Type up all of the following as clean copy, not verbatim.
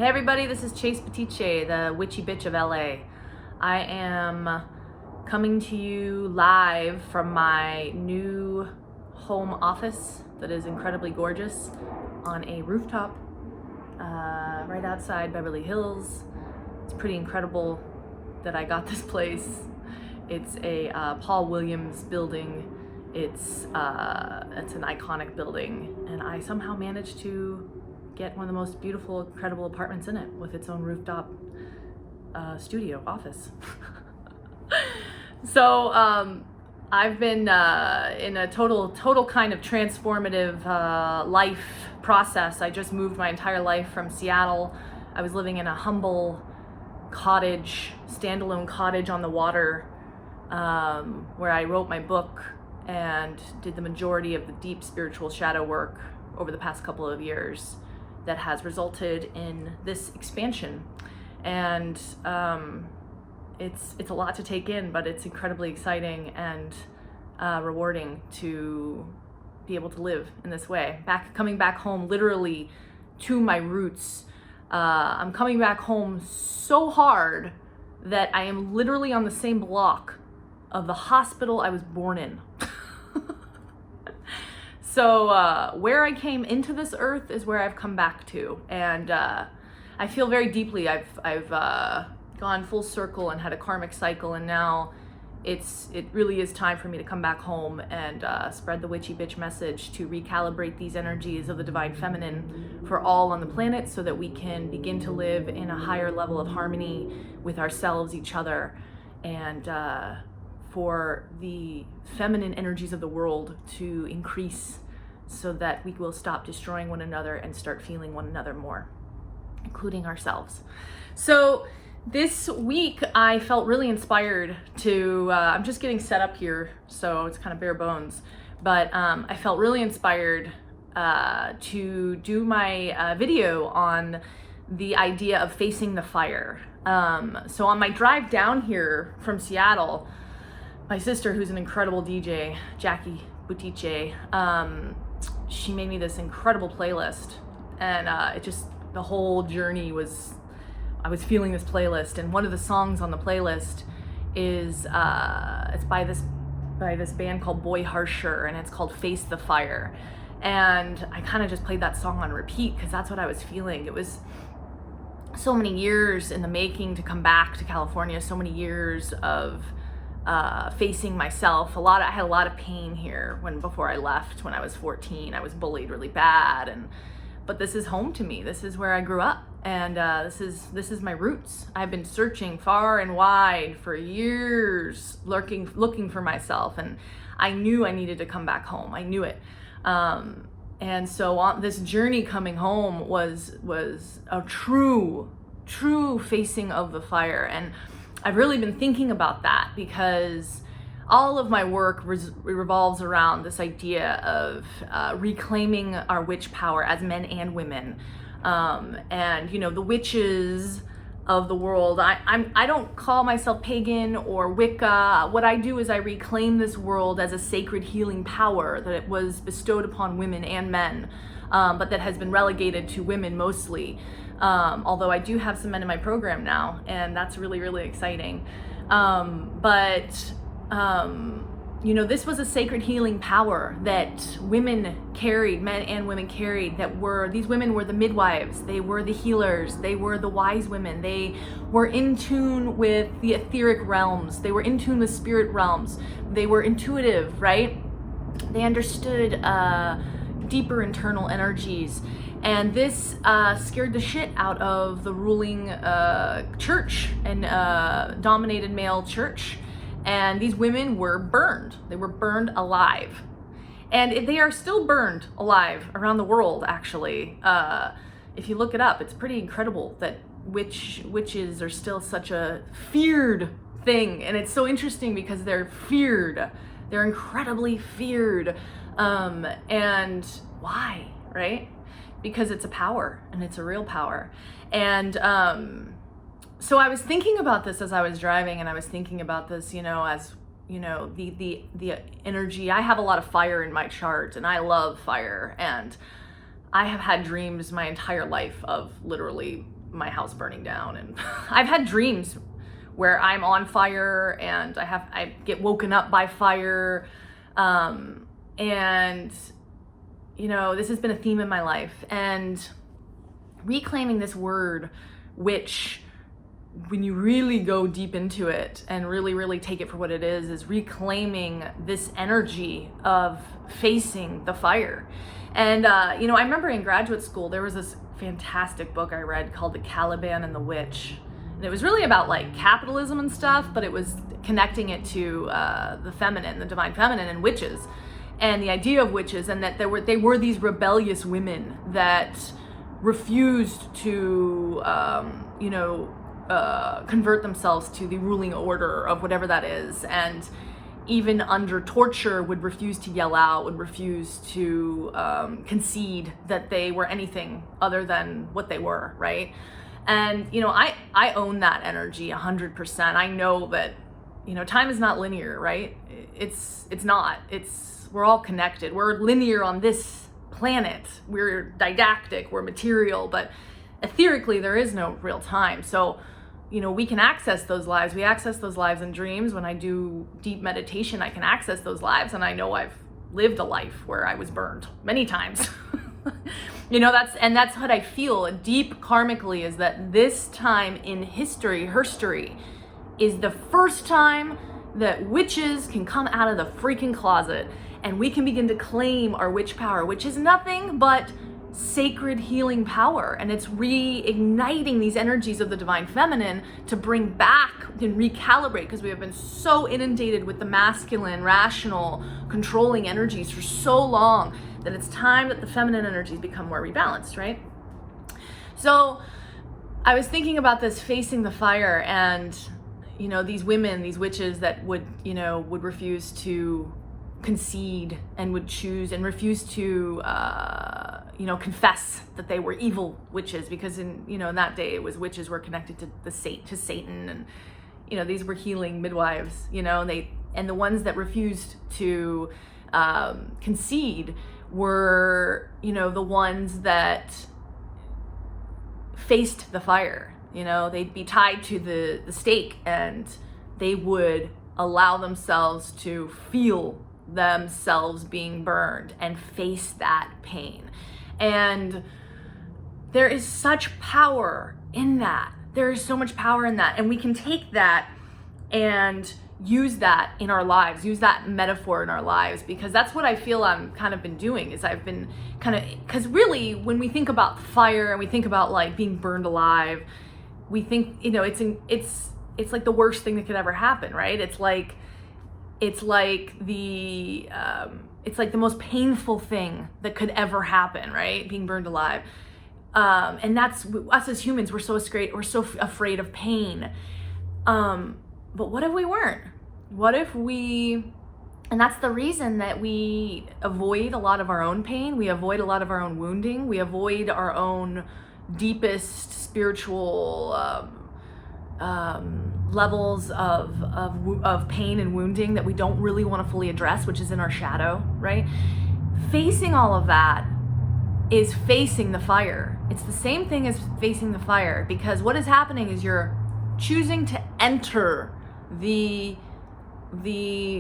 Hey everybody, this is Chase Petiche, the witchy bitch of LA. I am coming to you live from my new home office that is incredibly gorgeous on a rooftop right outside Beverly Hills. It's pretty incredible that I got this place. It's a Paul Williams building. It's an iconic building, and I somehow managed to get one of the most beautiful, incredible apartments in it with its own rooftop studio office. So I've been in a total kind of transformative life process. I just moved my entire life from Seattle. I was living in a humble cottage, standalone cottage on the water, where I wrote my book and did the majority of the deep spiritual shadow work over the past couple of years that has resulted in this expansion. And it's a lot to take in, but it's incredibly exciting and rewarding to be able to live in this way. Coming back home literally to my roots. I'm coming back home so hard that I am literally on the same block of the hospital I was born in. So where I came into this earth is where I've come back to, and I feel very deeply. I've gone full circle and had a karmic cycle, and now it really is time for me to come back home and spread the witchy bitch message to recalibrate these energies of the divine feminine for all on the planet, so that we can begin to live in a higher level of harmony with ourselves, each other, and for the feminine energies of the world to increase, so that we will stop destroying one another and start feeling one another more, including ourselves. So this week I felt really inspired to, I'm just getting set up here, so it's kind of bare bones, but I felt really inspired to do my video on the idea of facing the fire. So on my drive down here from Seattle, my sister, who's an incredible DJ, Jackie Butiche, she made me this incredible playlist, and the whole journey was, I was feeling this playlist, and one of the songs on the playlist is it's by this band called Boy Harsher, and it's called Face the Fire. And I kind of just played that song on repeat because that's what I was feeling. It was so many years in the making to come back to California, so many years of facing myself. I had a lot of pain here before I left. When I was 14, I was bullied really bad, but this is home to me. This is where I grew up, and this is my roots. I've been searching far and wide for years, looking for myself, and I knew I needed to come back home. I knew it. And so on this journey coming home was a true facing of the fire. And I've really been thinking about that because all of my work revolves around this idea of reclaiming our witch power as men and women. And the witches of the world, I don't call myself pagan or Wicca. What I do is I reclaim this world as a sacred healing power that it was bestowed upon women and men, but that has been relegated to women mostly. Although I do have some men in my program now, and that's really, really exciting. This was a sacred healing power that women carried, men and women carried, these women were the midwives, they were the healers, they were the wise women, they were in tune with the etheric realms, they were in tune with spirit realms, they were intuitive, right? They understood deeper internal energies. And this scared the shit out of the ruling church and dominated male church. And these women were burned. They were burned alive. And they are still burned alive around the world, actually. If you look it up, it's pretty incredible that witches are still such a feared thing. And it's so interesting because they're feared. They're incredibly feared. And why, right? Because it's a power, and it's a real power. And so I was thinking about this as I was driving, and I was thinking about this, as the energy. I have a lot of fire in my chart, and I love fire, and I have had dreams my entire life of literally my house burning down. And I've had dreams where I'm on fire and I get woken up by fire. And, you know, this has been a theme in my life. And reclaiming this word, which when you really go deep into it and really, really take it for what it is reclaiming this energy of facing the fire. And, you know, I remember in graduate school, there was this fantastic book I read called The Caliban and the Witch. And it was really about like capitalism and stuff, but it was connecting it to the feminine, the divine feminine, and witches, and the idea of witches, and that they were these rebellious women that refused to, convert themselves to the ruling order of whatever that is, and even under torture would refuse to yell out, would refuse to concede that they were anything other than what they were, right? And, you know, I own that energy 100%. I know that, you know, time is not linear, right? It's not. We're all connected. We're linear on this planet. We're didactic, we're material, but etherically there is no real time. So, you know, we can access those lives. We access those lives in dreams. When I do deep meditation, I can access those lives, and I know I've lived a life where I was burned many times. You know, that's what I feel deep karmically, is that this time in history, herstory, is the first time that witches can come out of the freaking closet, and we can begin to claim our witch power, which is nothing but sacred healing power. And it's reigniting these energies of the divine feminine to bring back and recalibrate, because we have been so inundated with the masculine, rational, controlling energies for so long that it's time that the feminine energies become more rebalanced, right? So I was thinking about this, facing the fire, and, you know, these women, these witches that would refuse to concede and would choose and refuse to confess that they were evil witches, because in that day it was witches were connected to Satan, and, you know, these were healing midwives, you know, and the ones that refused to concede were, you know, the ones that faced the fire. You know, they'd be tied to the stake, and they would allow themselves to feel themselves being burned and face that pain. And there is such power in that. There is so much power in that. And we can take that and use that in our lives, use that metaphor in our lives, because that's what I feel I'm kind of been doing, is I've been because really when we think about fire and we think about like being burned alive, we think, you know, it's like the worst thing that could ever happen, right? It's like the most painful thing that could ever happen, right? Being burned alive. And that's us as humans. We're so afraid of pain. But what if we weren't? What if and that's the reason that we avoid a lot of our own pain. We avoid a lot of our own wounding. We avoid our own deepest spiritual levels of pain and wounding that we don't really want to fully address, which is in our shadow, right? Facing all of that is facing the fire. It's the same thing as facing the fire, because what is happening is you're choosing to enter the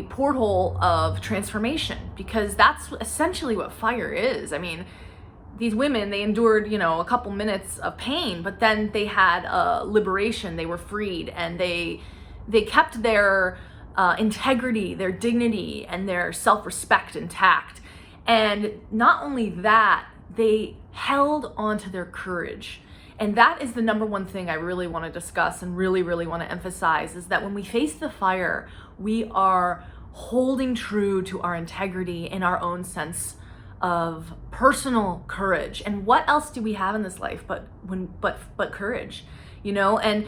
portal of transformation, because that's essentially what fire is. I mean, these women, they endured, a couple minutes of pain, but then they had liberation. They were freed, and they kept their integrity, their dignity, and their self-respect intact. And not only that, they held onto their courage. And that is the number one thing I really want to discuss and really, really want to emphasize, is that when we face the fire, we are holding true to our integrity and our own sense of personal courage. And what else do we have in this life but courage, And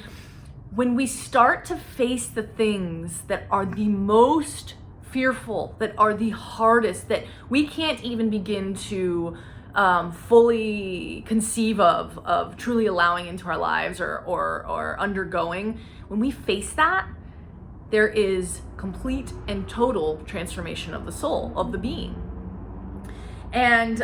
when we start to face the things that are the most fearful, that are the hardest, that we can't even begin to fully conceive of truly allowing into our lives or undergoing, when we face that, there is complete and total transformation of the soul, of the being. And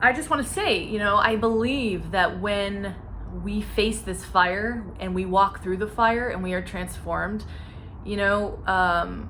I just want to say, you know, I believe that when we face this fire and we walk through the fire and we are transformed, you know,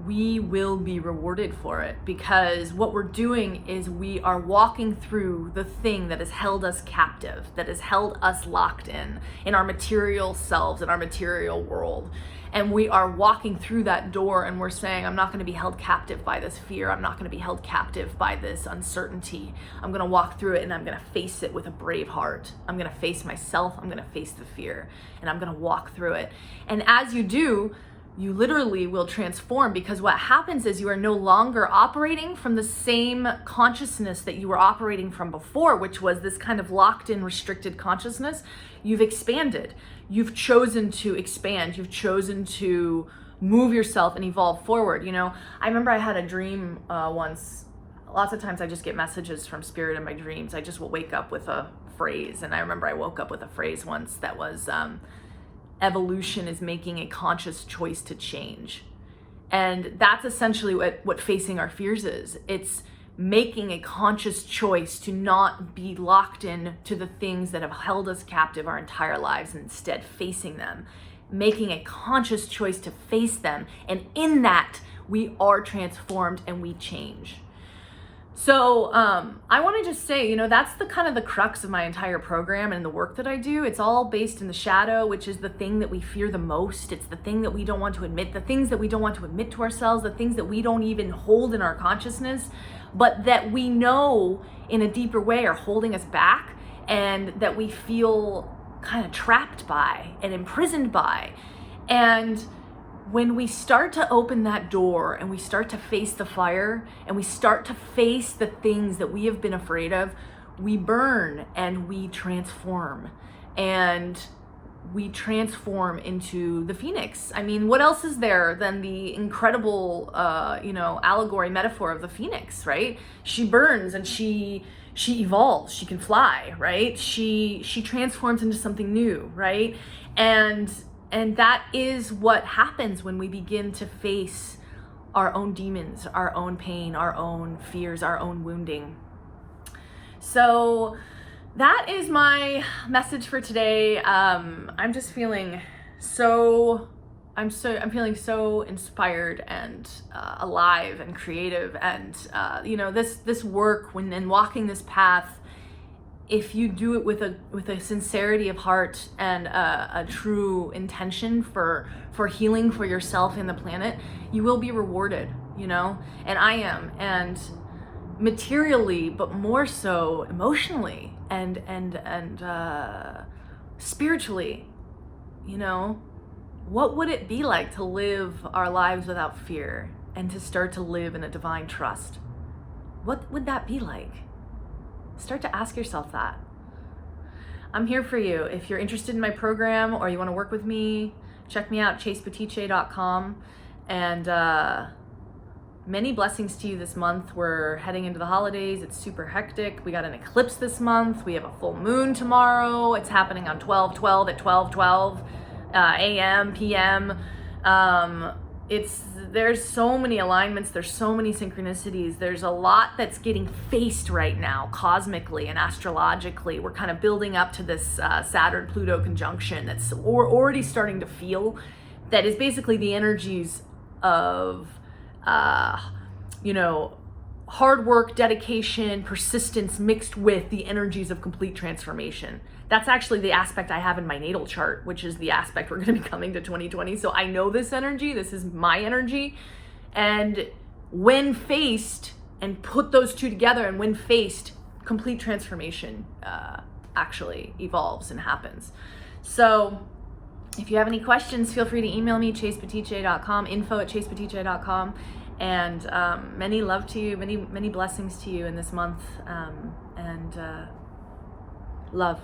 we will be rewarded for it, because what we're doing is we are walking through the thing that has held us captive, that has held us locked in our material selves, in our material world. And we are walking through that door and we're saying, I'm not going to be held captive by this fear. I'm not going to be held captive by this uncertainty. I'm going to walk through it and I'm going to face it with a brave heart. I'm going to face myself. I'm going to face the fear and I'm going to walk through it. And as you do, you literally will transform, because what happens is you are no longer operating from the same consciousness that you were operating from before, which was this kind of locked in, restricted consciousness. You've expanded. You've chosen to expand. You've chosen to move yourself and evolve forward. You know, I remember I had a dream once. Lots of times I just get messages from spirit in my dreams. I just will wake up with a phrase. And I remember I woke up with a phrase once that was, evolution is making a conscious choice to change. And that's essentially what facing our fears is. It's making a conscious choice to not be locked in to the things that have held us captive our entire lives, and instead facing them, making a conscious choice to face them. And in that, we are transformed and we change. So I want to just say, you know, that's the kind of the crux of my entire program and the work that I do. It's all based in the shadow, which is the thing that we fear the most. It's the thing that we don't want to admit, the things that we don't want to admit to ourselves, the things that we don't even hold in our consciousness, but that we know in a deeper way are holding us back, and that we feel kind of trapped by and imprisoned by. And when we start to open that door and we start to face the fire and we start to face the things that we have been afraid of, we burn and we transform. And we transform into the phoenix. I mean, what else is there than the incredible, allegory, metaphor of the phoenix, right? She burns and she evolves. She can fly, right? She transforms into something new, right? And that is what happens when we begin to face our own demons, our own pain, our own fears, our own wounding. So that is my message for today. I'm just feeling I'm feeling so inspired and alive and creative. And this work, when walking this path, if you do it with a sincerity of heart and a true intention for healing for yourself and the planet, you will be rewarded, you know? And I am, and materially, but more so emotionally and spiritually, you know? What would it be like to live our lives without fear and to start to live in a divine trust? What would that be like? Start to ask yourself that. I'm here for you. If you're interested in my program or you want to work with me, check me out, chasepetiche.com. And many blessings to you this month. We're heading into the holidays. It's super hectic. We got an eclipse this month. We have a full moon tomorrow. It's happening on 12/12 at 12:12 a.m., p.m. There's so many alignments, there's so many synchronicities, there's a lot that's getting faced right now cosmically and astrologically. We're kind of building up to this Saturn-Pluto conjunction that's we're already starting to feel, that is basically the energies of hard work, dedication, persistence mixed with the energies of complete transformation. That's actually the aspect I have in my natal chart, which is the aspect we're going to be coming to 2020. So I know this energy. This is my energy. And when faced and put those two together, and when faced, complete transformation actually evolves and happens. So if you have any questions, feel free to email me, chasepetiche.com, info@chasepetiche.com. And many love to you, many blessings to you in this month, and love.